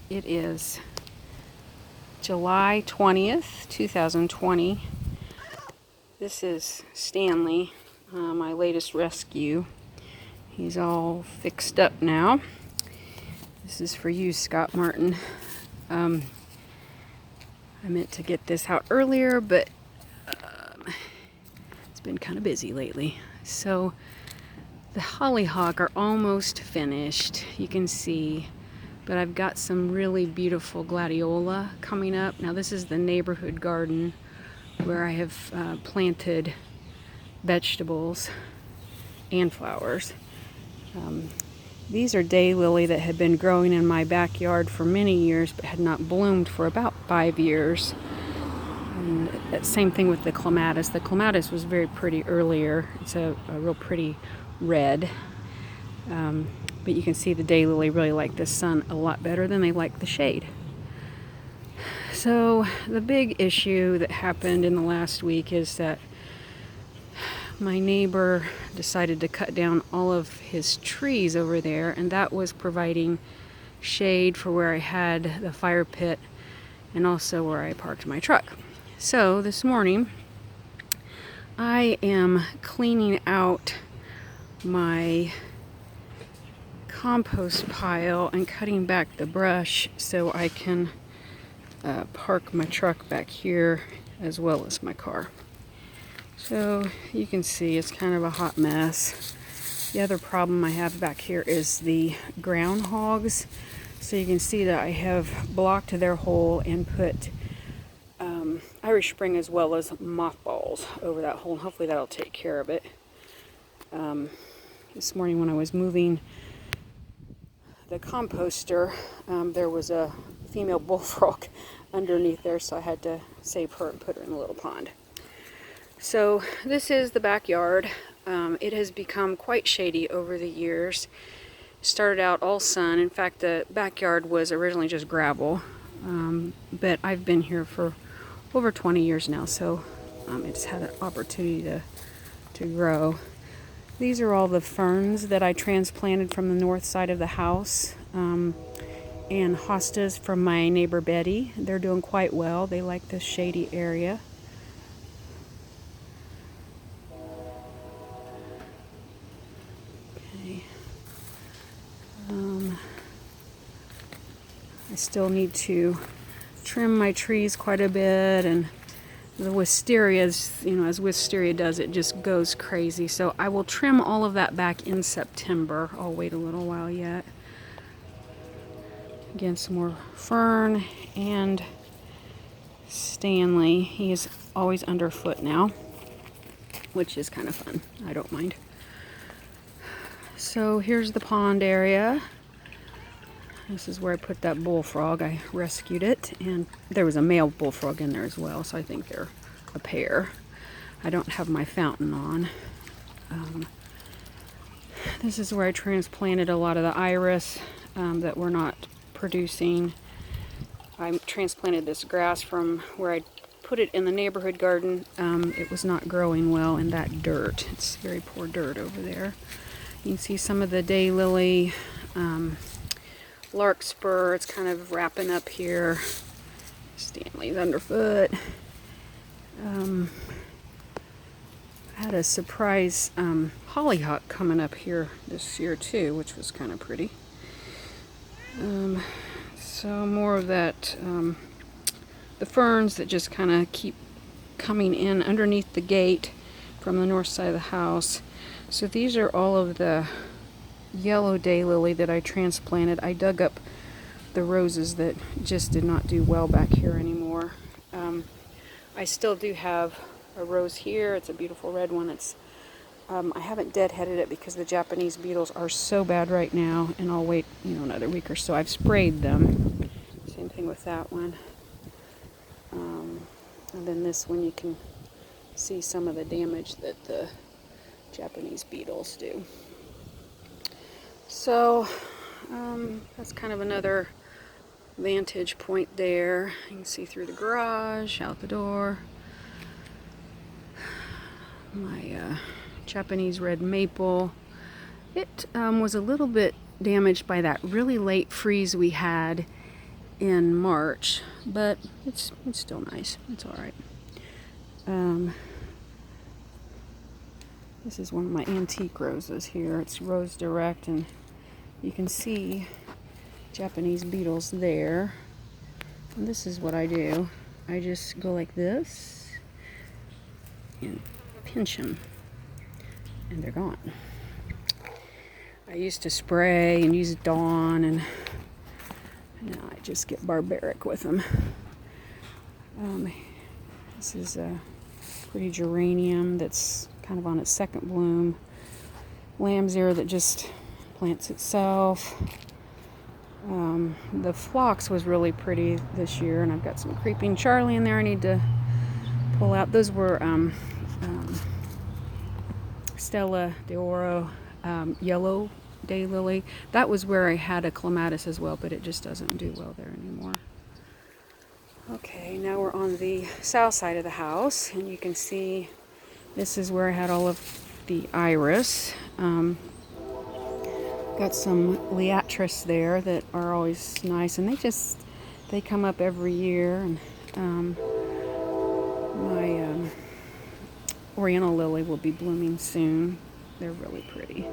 It is July 20th, 2020. This is Stanley, my latest rescue. He's all fixed up now. This is for you, Scott Martin. I meant to get this out earlier, but it's been kind of busy lately. So the hollyhock are almost finished, you can see, but I've got some really beautiful gladiola coming up. Now this is the neighborhood garden where I have planted vegetables and flowers. These are daylily that had been growing in my backyard for many years but had not bloomed for about 5 years. And same thing with the clematis. The clematis was very pretty earlier. It's a real pretty red. But you can see the daylily really like the sun a lot better than they like the shade. So the big issue that happened in the last week is that my neighbor decided to cut down all of his trees over there, and that was providing shade for where I had the fire pit and also where I parked my truck. So this morning I am cleaning out my compost pile and cutting back the brush so I can park my truck back here as well as my car. So you can see it's kind of a hot mess. The other problem I have back here is the groundhogs. So you can see that I have blocked their hole and put Irish Spring as well as mothballs over that hole. Hopefully that'll take care of it. This morning when I was moving the composter, there was a female bullfrog underneath there, so I had to save her and put her in a little pond. So this is the backyard. It has become quite shady over the years. It started out all sun. In fact, the backyard was originally just gravel, but I've been here for over 20 years now, so it's had an opportunity to grow. These are all the ferns that I transplanted from the north side of the house, and hostas from my neighbor Betty. They're doing quite well. They like this shady area. Okay. I still need to trim my trees quite a bit, and the wisteria, as wisteria does, it just goes crazy. So I will trim all of that back in September. I'll wait a little while yet. Again, some more fern and Stanley. He is always underfoot now, which is kind of fun. I don't mind. So here's the pond area. This is where I put that bullfrog. I rescued it, and there was a male bullfrog in there as well, so I think they're a pair. I don't have my fountain on. This is where I transplanted a lot of the iris that were not producing. I transplanted this grass from where I put it in the neighborhood garden. It was not growing well in that dirt. It's very poor dirt over there. You can see some of the daylily, larkspur. It's kind of wrapping up here. Stanley's underfoot. I had a surprise hollyhock coming up here this year too, which was kind of pretty. So more of that, the ferns that just kind of keep coming in underneath the gate from the north side of the house. So these are all of the yellow daylily that I transplanted. I dug up the roses that just did not do well back here anymore. I still do have a rose here. It's a beautiful red one. It's I haven't deadheaded it because the Japanese beetles are so bad right now, and I'll wait another week or so. I've sprayed them. Same thing with that one. And then this one, you can see some of the damage that the Japanese beetles do. So that's kind of another vantage point there. You can see through the garage, out the door. My Japanese red maple. It was a little bit damaged by that really late freeze we had in March, but it's still nice. It's all right. This is one of my antique roses here. It's Rose Direct, and you can see Japanese beetles there. And this is what I do. I just go like this and pinch them, and they're gone. I used to spray and use Dawn, and now I just get barbaric with them. This is a pretty geranium that's kind of on its second bloom. Lamb's ear that just plants itself. The phlox was really pretty this year, and I've got some creeping Charlie in there I need to pull out. Those were Stella d'Oro yellow daylily. That was where I had a clematis as well, but it just doesn't do well there anymore. Okay, now we're on the south side of the house, and you can see this is where I had all of the iris. Got some liatris there that are always nice, and they come up every year. And my oriental lily will be blooming soon. They're really pretty.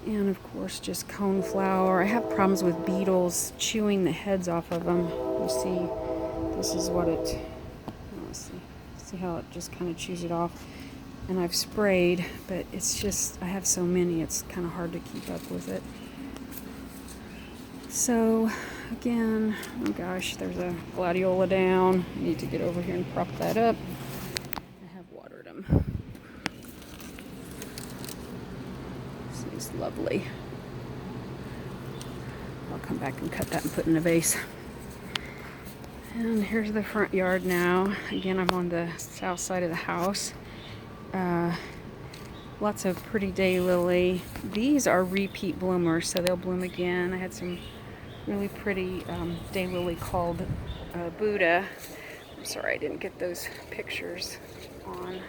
And of course, just coneflower. I have problems with beetles chewing the heads off of them. You see, this is what it. Let's see how it just kind of chews it off. And I've sprayed, but it's just, I have so many, it's kind of hard to keep up with it. So, again, oh gosh, there's a gladiola down. I need to get over here and prop that up. I have watered them. This is lovely. I'll come back and cut that and put in a vase. And here's the front yard now. Again, I'm on the south side of the house. Lots of pretty daylily. These are repeat bloomers, so they'll bloom again. I had some really pretty daylily called Buddha. I'm sorry I didn't get those pictures on.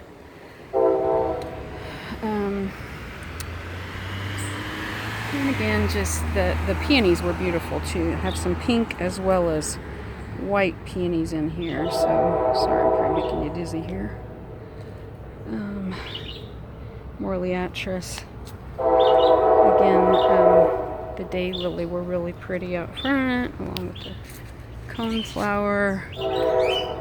And again, just the peonies were beautiful too. I have some pink as well as white peonies in here, so sorry I'm probably making you dizzy here. More liatris. Again, the daylily were really pretty out front, along with the coneflower.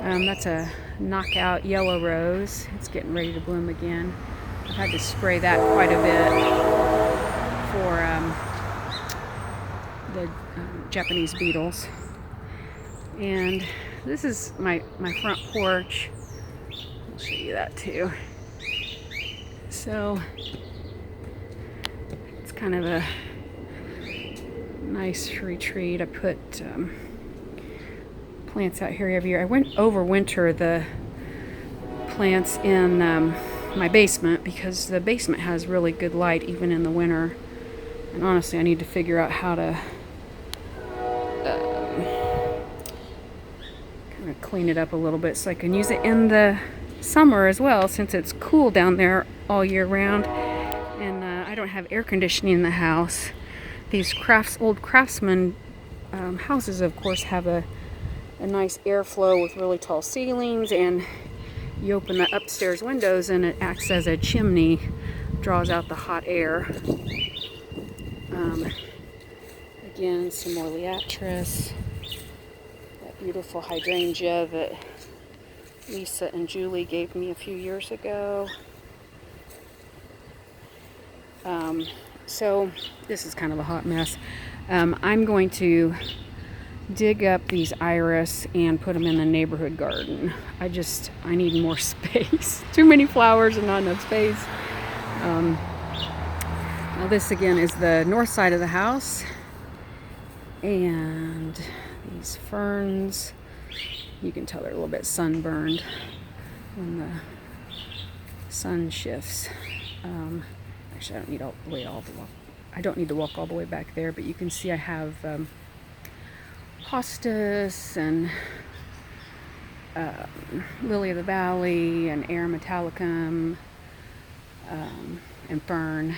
That's a knockout yellow rose. It's getting ready to bloom again. I've had to spray that quite a bit for the Japanese beetles. And this is my front porch. I'll show you that too. So it's kind of a nice retreat. I put plants out here every year. I went overwinter the plants in my basement because the basement has really good light even in the winter. And honestly, I need to figure out how to kind of clean it up a little bit so I can use it in the summer as well, since it's cool down there all year round. And I don't have air conditioning in the house. These old craftsman houses, of course, have a nice airflow with really tall ceilings, and you open the upstairs windows and it acts as a chimney, draws out the hot air. Again, some more liatris. That beautiful hydrangea that Lisa and Julie gave me a few years ago. So this is kind of a hot mess. I'm going to dig up these iris and put them in the neighborhood garden. I need more space. Too many flowers and not enough space. Now this again is the north side of the house, and these ferns, you can tell they're a little bit sunburned when the sun shifts. Actually, I don't need I don't need to walk all the way back there, but you can see I have hostas and lily of the valley and air metallicum and fern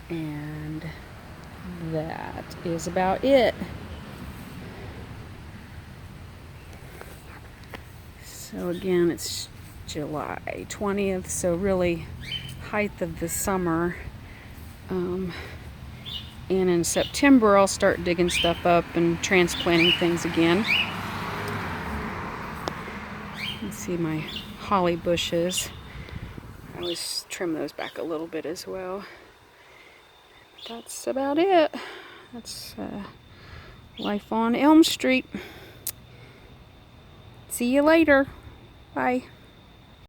and that is about it. So again, it's July 20th, so really height of the summer. And in September, I'll start digging stuff up and transplanting things again. You see my holly bushes. I always trim those back a little bit as well. That's about it. That's life on Elm Street. See you later. Bye.